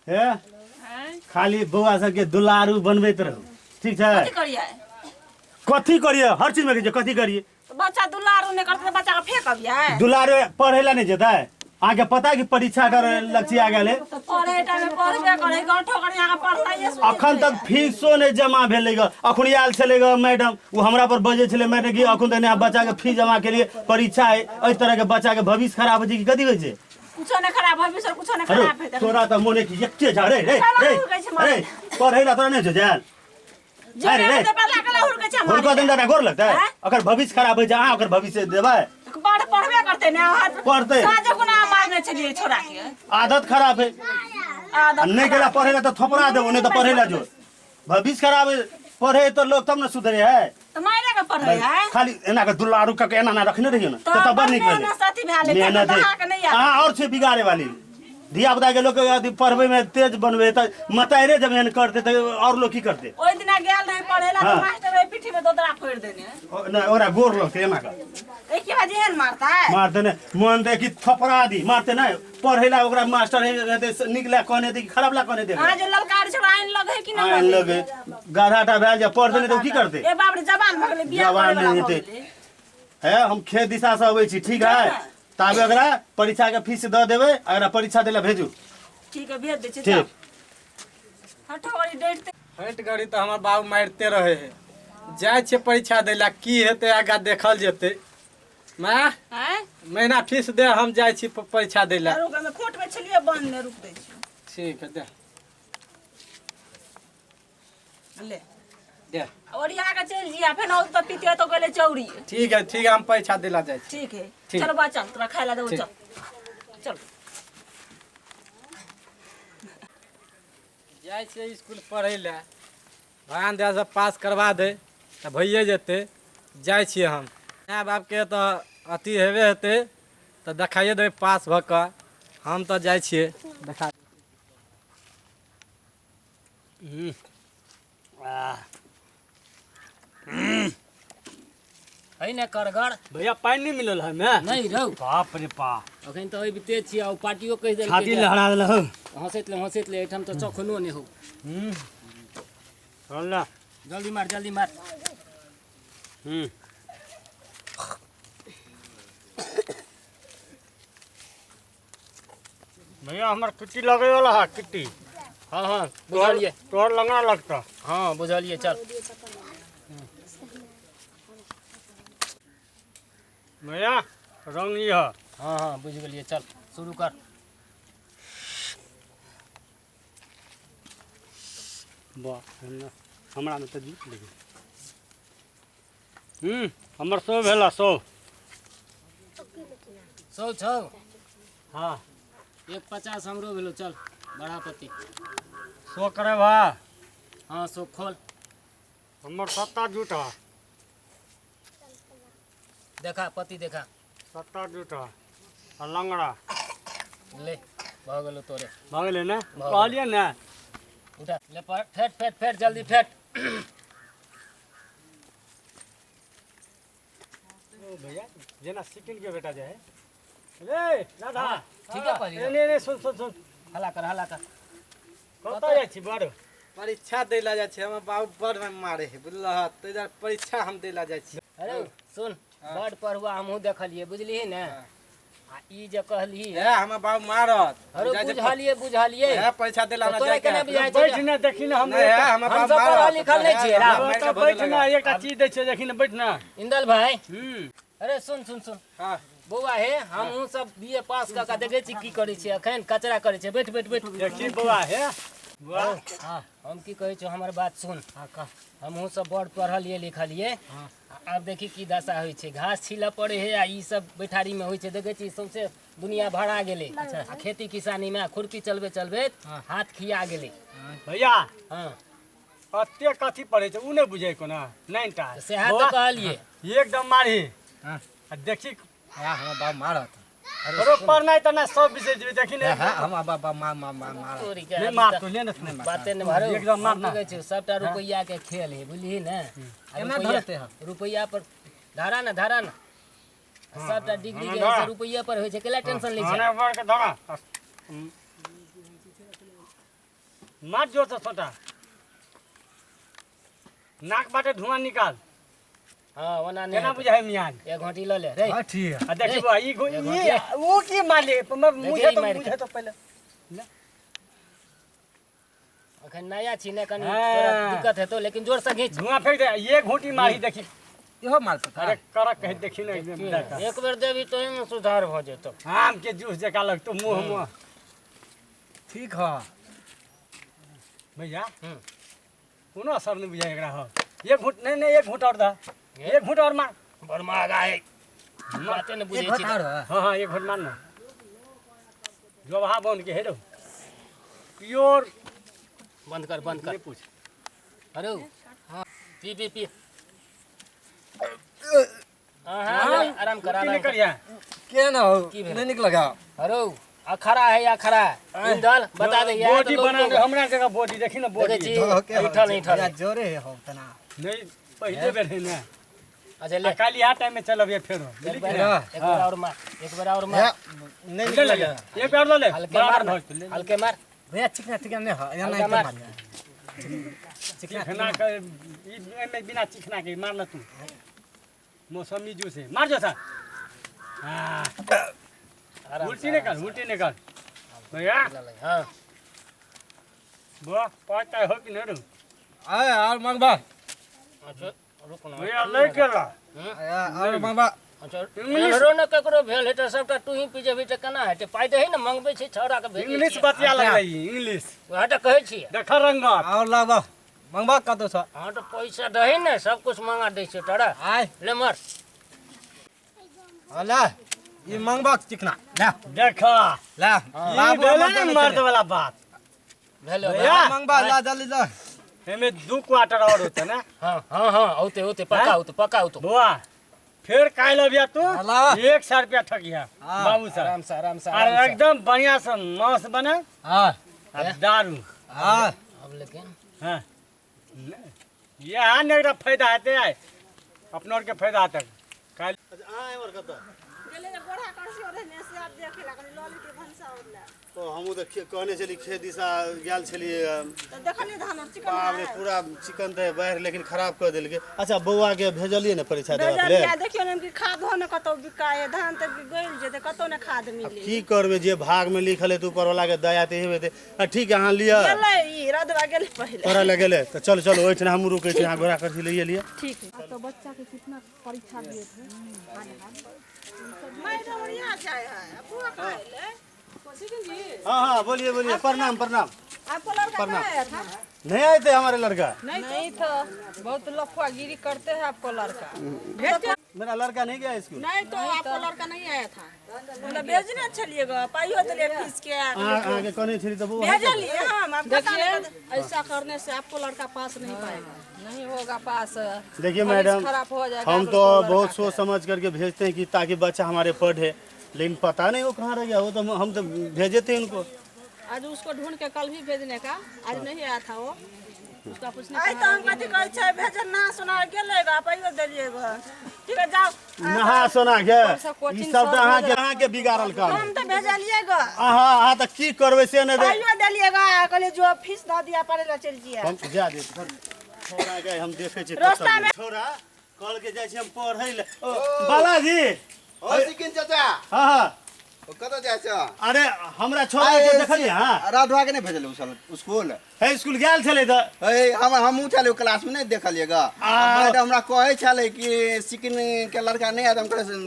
है खाली बउआ सबके दुलारू बनबैत रहू ठीक है। कथी करिए हर चीज में कथी करिए तो बच्चा दुलारू नहीं करते तो बच्चा के फेंक दुलारू पढ़े ला नहीं जेता है आगे पता है कि परीक्षा कर लक्ष्य आ गए अखन तक फीसो नहीं जमा भेले अखन आयल छे मैडम वो हमरा पर बजे छे मैडम कि अखन तक बच्चा के फीस जमा के लिए परीक्षा है इस तरह के बच्चा के भविष्य खराब हो कि कथी हो छे कुछो नहीं खराब भविष्य कुछो नहीं खराब है तोरा त मोने की एकटे जा रे रे रे पढ़े ला तोरा नहीं जो जान अरे रे हुनका दिन दादा गोर लगता है अगर भविष्य खराब हो जा अगर भविष्य देबा बड़ पढ़बे करते ना पढ़ते साजे गुना मारने चलिए छोरा के आदत खराब है नहीं गेला पढ़े ला तो थपड़ा दे नहीं तो पढ़े ला जो भविष्य खराब है पढ़े तो लोग तब न सुधरे है तो मायने का पढ़े है खाली एना के दुलारू का एना ना रखने रहियो ना तो बड़ निक भेले मेहनत है हां और से बिगाड़े वाली धिया पुता के लोग पढ़वे में तेज बनवे त मताइरे जब एहन करते तो और लोग की करते ओइ दिना गेल रहे पढ़ेला तो मास्टर रे पीठी में दोदरा फोड़ देने ना ओरा गोर लोग एना का एक के बाजी एहन मारता है मारते ने मन दे कि थपड़ा दी मारते ना पढ़ेला ओकरा मास्टर है निकला कहने दे खराब ला कहने दे हां जो ललकार छ आइन लगे कि ना आइन लगे गाढ़ाटा भेल जा पढ़ देने तो की करते ए बाप रे जवान भ गेले बियाह जवान नहीं होते है हम खेत दिशा से आबै छी ठीक है ताबे अगरा परीक्षा के फीस द देबे अगरा परीक्षा देला भेजू ठीक है भेज दे छी ठीक हटवारी डेट हट गाड़ी तो हमार बाबू मारते रहे है जाय छे परीक्षा देला की हेते आगा देखल जेते मां हैं महीना फीस दे हम जाय छी परीक्षा देला रुक में कोर्ट में चलिए बंद ने रुक दे छी ठीक है दे ले दे और यहाँ का चल जिया फिर और तो पीते तो गले चौड़ी ठीक है हम परीक्षा देला जाय छी ठीक है चलो बच्चा तोरा खाइला दे चल चल जाय छे स्कूल पढ़े ला भगवान दया से पास करवा दे तो भइए जेते जाय छी हम माय बाप के तो अति हेवे हेते तो देखाइए दे पास भ क हम तो जाय छिए देखा है न करगड़ भैया पानी नहीं मिलल है मैं नहीं रहू बाप रे बाप अखन तो बिते छी आ पार्टियो कह देल छाती लहरा देल हो हंसैत ले एठम तो चखनो नहीं हो होला जल्दी मार भैया हमार किट्टी लगे वाला है किट्टी हाँ बुझलिए तोर लंगड़ा लगता हाँ बुझलिए चल भैया रंग ये है हाँ बुझ गलिए चल शुरू कर वाह हमरा में तो जीत लेगे हमर 100 भेला 100 100 छौ हाँ 150 हमरो भेलो चल बड़ा पति 100 करे भा हाँ 100 खोल हमर 7 जूटा देखा पति देखा 7 जूटा और लंगड़ा ले भ गेलो तोरे भगले ना कहलिए ना उठा ले फेट जल्दी फेट ओ भैया जेना सिकिल के बेटा जे है ले दादा ठीक है परी ने सुन हला कर कत जाय छी बड़ परीक्षा देला जाय छे हमर बाबू बड़ में मारे है बुझलह ते जा परीक्षा हम देला जाय छी अरे सुन बड़ पढ़ुआ हमहू देखलिए बुझली ना आ ई जे कहली है हमर बाबू मारत अरे बुझलिए है परीक्षा देला ना तोरा केना बुझाय छै बैठ ना देखी ना हम है हमर हम बाबू सब पढ़ल मारत लिखल नहीं छिए रा बैठ ना एकटा चीज दै छै देखी ना बैठ ना इंदल भाई अरे सुन हां बौआ हे हमहू सब बीए पास क देखे छी की करै छी अखन कचरा करै छी बैठ देखी बौआ हे वाह हां हम की कहै छी हमर बात सुन हमहू सब बड़ पढ़लिए लिखलिए अब देखी की दशा होइ छै घास छीला पड़े है आ ई सब बैठारी में होइ छै देखे छी सौंसे दुनिया भरा गेले आ खेती किसानी में खुरपी चलबे हाथ खिया गेले भैया हां अत्ते कथी पड़े छै उ नै बुझै कोना नैनटा से हाथ तो कहलिए एकदम मारी हां देखी हमर बाबू मारत अरे पढ़नाइ त ना सब विषय जे देखी ने हमर बाबा मार तोरी ले के मार तो ले न बाते ने भरो एकदम मार ना कहै छै सबटा रुपैया के खेल है बुझली ने केना धरते हैं रुपैया पर धारा ना सबटा डिग्री के से रुपैया पर होय छै केला टेंशन लै छै हां वर्क धरा मार जोर से छोटा नाक बाटे धुआं निकाल हाँ वना केना नहीं बुझाय मियान एक घंटी ले ले रे हाँ ठीक है आ देखिबो ई वो की मारले मुझे तो बुझे तो पहले अखन नया छी ने कनी हाँ। थोड़ा दिक्कत है तो लेकिन जोर से खींच धुआं फेंक दे ये घूंटी मारी देखी इहो माल पता अरे करक कह देखी ना देखा एक बेर देवी तो में सुधार भ जेतो आम के जूस जका लगतो मुंह मुंह ठीक है भैया हम्म। कोनो असर नहीं बुझाय एकरा हो एक घूंट नहीं एक घूंट और दा एक घूंट और मार बड़ महंगा है बाते ने बुझे छी हाँ एक घूंट मार ना जो वहाँ बन के हेरो प्योर बंद कर नहीं पूछ अरे हाँ पी पी पी हाँ आराम कर नहीं आराम कर करिया क्या ना हो की भेल? नहीं निकलेगा अरे अखरा है या खरा इंदल बता दे यार बॉडी बना दे हमरा जगह बॉडी देखी ना देखे बॉडी छी इठल जोरे हो तना नहीं पहले बेर है ना अच्छा ले काली आ टाइम में चलब ये फेरो एक बार और मार एक बार और मार नहीं ले ले निकलेगा एक बार ले ले हल्के बराबर मार भर तो ले हल्के मार भैया चिकना चिकना नहीं हो या हल्का नहीं मार। मार चिकना के ई में बिना चिकना के मारना तू मौसमी जूस है मार जो सा हां आराम उल्टी निकाल भैया हां बा पाता हो कि नहीं रू आए और मंगवा अच्छा रुक ना भैया ले के ला और मंगवा अच्छा मेहरो न ककरो भेल हेटे सबटा तू ही पीजे भी त केना हेटे पाइ दही न मंगबै छी छौरा के भेज इंग्लिश बतिया लग रही इंग्लिश हटे कहै छी देख रंगत और लावा मंगवा कतो छ हां तो पैसा दही न सब कुछ मंगा दै छै तोरा आए ले मार अला ये मंगवा चिकना ला देखा ला ये बोला ना मर्द वाला बात भेलो भैया। मंगवा ला जल्दी ला एमे 2 क्वार्टर और होता ना हां हां हां औते औते पक्का औते बुआ फिर काल अबिया तू अलावा। 100 रुपया ठगिया हाँ। बाबू सर आराम से और एकदम बढ़िया से मांस बना हां और दारू हां अब लेकिन हाँ ये हाँ ने एकरा फायदा आते है अपनों के फायदा तक काल आए और कत गेले ने गोड़ा करसी और ने से आप देखे ला कनी लॉली के भंसा उड़ला तो हमहू तो कहने चली खेत दिशा गेल छलिए तो देखली धान और चिकन बाप रे पूरा चिकन तो बाहर लेकिन खराब कर देलके अच्छा बउआ के भेजलिए ने परीक्षा देबे के भेजलिया लेल देखियो ने कि खाद हो ने कतो बिकाए धान त गइल जेते कतो ने खाद मिली की करबे जे भाग में लिखल है तो ऊपर वाला के दया ते हेबे ते ठीक है हां लिया गेले ई रदवा गेले पहले तोरा ले गेले तो चल चल ओइठन हम रुकै छी हां घोड़ा करथि लइए लिए ठीक है तो बच्चा के कितना परीक्षा दिए थे मैडम बढ़िया चाय है पूरा खाए ले जी हां हां बोलिए बोलिए प्रणाम प्रणाम आपको लड़का नहीं आया था नहीं आए थे हमारे लड़का नहीं था बहुत लफुआगिरी करते हैं आपको लड़का भेजते मेरा लड़का नहीं गया स्कूल नहीं तो आपको लड़का नहीं आया था मतलब भेजना चलिएगा पाइयो दिले फीस के आगे कोने छली तो बउआ भेजलिए हम आप देखिए ऐसा करने से आपको लड़का पास नहीं पाएगा नहीं होगा पास देखिए मैडम खराब हो जाएगा हम तो बहुत सोच समझ करके भेजते हैं कि ताकि बच्चा हमारे पढ़े लेकिन पता नहीं वो कहाँ रह गया वो तो हम तो भेजे थे उनको आज उसको ढूंढ के कल भी भेजने का आज नहीं आया था वो उसका पूछने आई तो हम कथी कहै छै भेजन ना सुना गेलेगा पाइयो देलिएगा ठीक है जाओ नहा सोना के ई सब तो अहाँ के बिगाड़ल काम हम तो भेजलिएगा अहाँ तो की करबे से नहीं पाइयो देलिएगा कहले जो फीस दे दिया पड़े ला चल जिया हम जा दे छोड़ा के हम देखे छी रास्ता में छोड़ा कल के जाय छी हम पढ़ै ले बालाजी ओ सिकिन चाचा हां हां ओ कत जाय छ अरे हमरा छोड़ा के देखलिए हां राधवा के नहीं भेजल स्कूल है स्कूल गेल छले त ए हमहू चले क्लास में नहीं देखलिएगा मैडम हमरा कहे छले कि सिकिन के लड़का नहीं आया हम कहे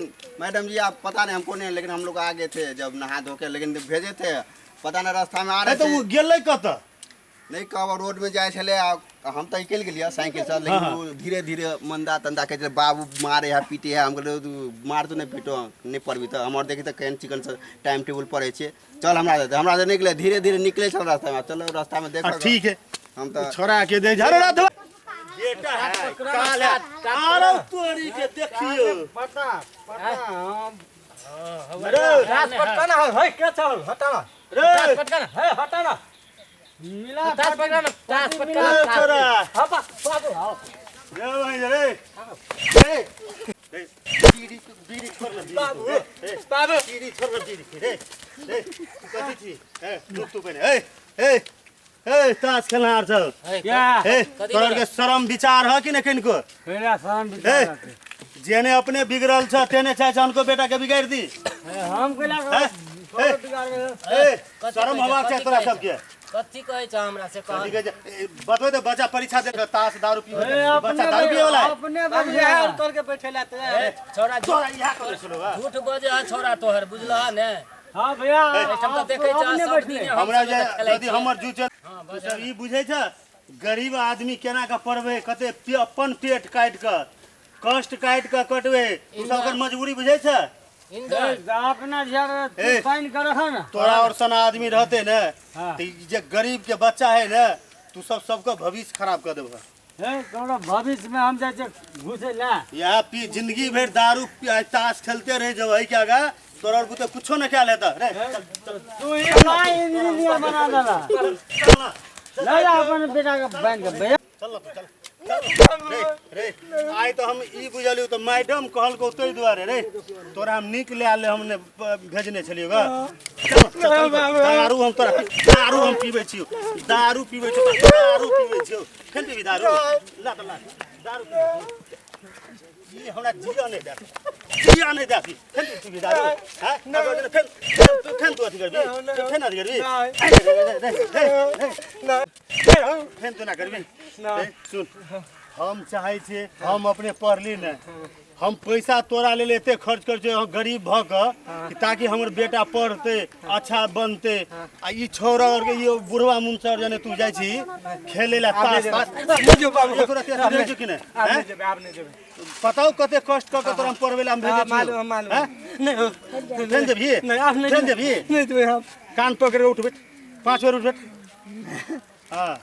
मैडम जी आप पता नहीं हमको नहीं लेकिन हम लोग आगे थे जब नहा धो के लेकिन भेजे थे पता नहीं रास्ता में आ रहे तो थे वो गेलै कत नहीं कब रोड में जाए छले हम तो निकल गेलिए साइकिल से लेकिन वो धीरे धीरे मंदा तंदा के बाबू मारे है पीटे है हम कहले मार तो नहीं पीटो नहीं पड़बी तो हमार देखी तो केहन चिकन से टाइम टेबल पड़े छे चल हमरा दे निकले धीरे धीरे निकले चल रास्ता में चलो रास्ता में देखो ठीक है हम तो छोड़ा के दे जा राधवा बेटा है काल है आरो तोरी के देखियो पता रे राजपट कना है के चल हटा रे पटकन है हटा ना मिला छोरा हां बाबू आओ रे भाई रे बीड़ी छोड़ ले बाबू बीड़ी छोड़ ले बीड़ी रे रे कथी छी ए रुक तू पहले ए ए ताश खेलना सब क्या ए तोरा के शरम विचार है कि न किनको मेरा शाम ए बिता जेने अपने बिगड़ल छ तेने चाहे छ उनको बेटा के बिगाड़ दी हम केला हैं? ए शरम हवा छै तोरा सबके कथी कहै छ हमरा से कह ठीक है बतबे तो बच्चा परीक्षा दे के ताश दारू पीवे बच्चा दारू पिए वाला है अपने बाबू तोड़ के बैठेला ते छोरा तोरा यहाँ करे सुनो बा झूठ बजे है छोरा तोहर बुझलह ने हां भैया हम त देखै छ सब दिन हमरा जे यदि हमर जू चल तू सब ई बुझै छ गरीब आदमी केना के पढ़बे कते अपन पेट काट के कष्ट काट के कटबे तू सब ओकर मजबूरी बुझै छ अपना झर पाइन कर ना तोरा और सना आदमी रहते न हाँ। तो ई जे गरीब के बच्चा है न तू सब सबका भविष्य खराब कर देबा है तोरा भविष्य में हम जाय घुसे ला यहाँ पी जिंदगी भर दारू ताश खेलते रह जब है क्या गा तोरा और तो कुछो न क्या लेता रे चल चल तू ही ना इंजीनियर बना देला चल ना ले जा अपन बेटा के बहन के भैया चल ना तू चल रे रे आइ तो हम ई बुझलियो तो मैडम कहल को तै दुआरे रे तोरा हम निक ले आले हमने भेजने छलियो गा दारू हम तोरा दारू हम पीबै छियो दारू पीबै छियो फेन पीबी दारू ला त ला दारू ई हमरा जिया नै दे फेन पीबी दारू हां ना फेन तू अथी करबी फेन अथी करबी फेन तो ना करबी सुन हम चाहे छे हम अपने पढ़ली न हम पैसा तोरा ले लेते खर्च कर छे गरीब भ के ताकि हमर बेटा पढ़ते अच्छा बनते आ ई छोरा और के ये बुढ़वा मुंसर जने तू जाय छी खेले ला ताश ताश जो बाबू एक रति दे जो कि ने आप नहीं देबे बताओ कते कष्ट क के तोरा हम पढ़वे ला हम भेजे छी मालूम नहीं ट्रेन देबी नहीं आप नहीं ट्रेन देबी नहीं तो हम कान पकड़ के उठ बैठ 5 बार उठ बैठ हां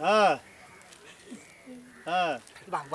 हां हां